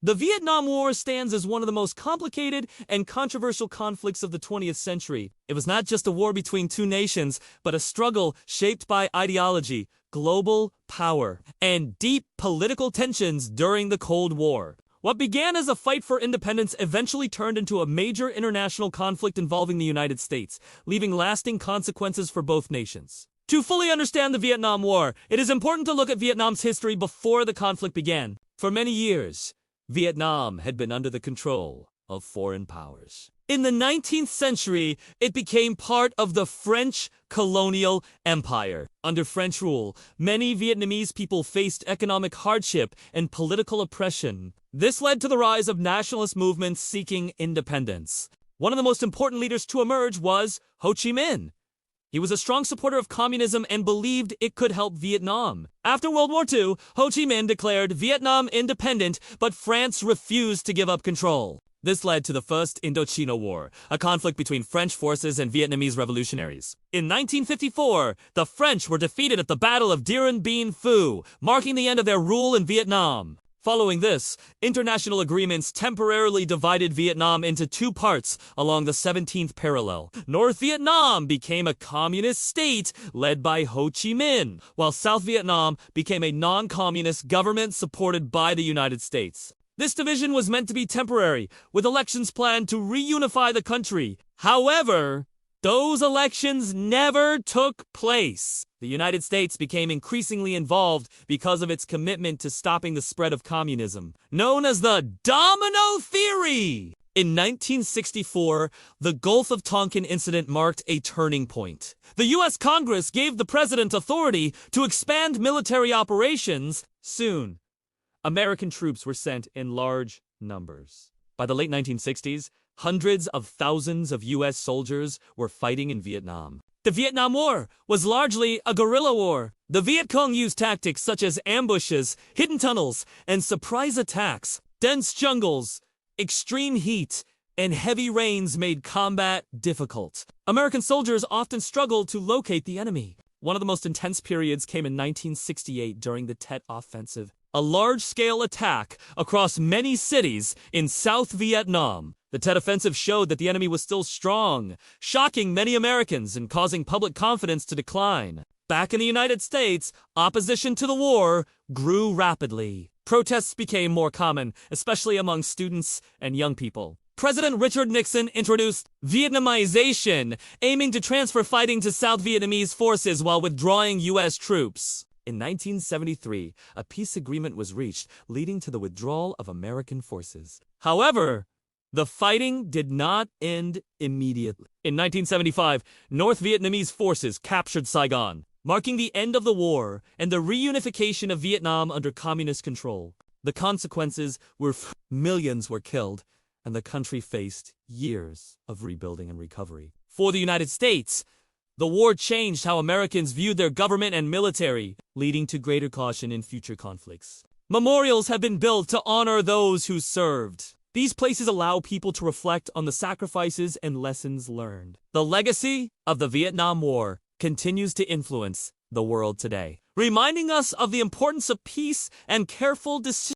The Vietnam War stands as one of the most complicated and controversial conflicts of the 20th century. It was not just a war between two nations, but a struggle shaped by ideology, global power, and deep political tensions during the Cold War. What began as a fight for independence eventually turned into a major international conflict involving the United States, leaving lasting consequences for both nations. To fully understand the Vietnam War, it is important to look at Vietnam's history before the conflict began. For many years, Vietnam had been under the control of foreign powers. In the 19th century, it became part of the French colonial empire. Under French rule, many Vietnamese people faced economic hardship and political oppression. This led to the rise of nationalist movements seeking independence. One of the most important leaders to emerge was Ho Chi Minh. He was a strong supporter of communism and believed it could help Vietnam. After World War II, Ho Chi Minh declared Vietnam independent, but France refused to give up control. This led to the First Indochina War, a conflict between French forces and Vietnamese revolutionaries. In 1954, the French were defeated at the Battle of Dien Bien Phu, marking the end of their rule in Vietnam. Following this, international agreements temporarily divided Vietnam into two parts along the 17th parallel. North Vietnam became a communist state led by Ho Chi Minh, while South Vietnam became a non-communist government supported by the United States. This division was meant to be temporary, with elections planned to reunify the country. However, those elections never took place. The United States became increasingly involved because of its commitment to stopping the spread of communism, known as the Domino Theory. In 1964, the Gulf of Tonkin incident marked a turning point. The U.S. Congress gave the president authority to expand military operations. Soon, American troops were sent in large numbers. By the late 1960s, hundreds of thousands of U.S. soldiers were fighting in Vietnam. The Vietnam War was largely a guerrilla war. The Viet Cong used tactics such as ambushes, hidden tunnels, and surprise attacks. Dense jungles, extreme heat, and heavy rains made combat difficult. American soldiers often struggled to locate the enemy. One of the most intense periods came in 1968 during the Tet Offensive, a large-scale attack across many cities in South Vietnam. The Tet Offensive showed that the enemy was still strong, shocking many Americans and causing public confidence to decline. Back in the United States, opposition to the war grew rapidly. Protests became more common, especially among students and young people. President Richard Nixon introduced Vietnamization, aiming to transfer fighting to South Vietnamese forces while withdrawing U.S. troops. In 1973, a peace agreement was reached, leading to the withdrawal of American forces. However, the fighting did not end immediately. In 1975, North Vietnamese forces captured Saigon, marking the end of the war and the reunification of Vietnam under communist control. The consequences were millions were killed, and the country faced years of rebuilding and recovery. For the United States, the war changed how Americans viewed their government and military, leading to greater caution in future conflicts. Memorials have been built to honor those who served. These places allow people to reflect on the sacrifices and lessons learned. The legacy of the Vietnam War continues to influence the world today, reminding us of the importance of peace and careful decisions.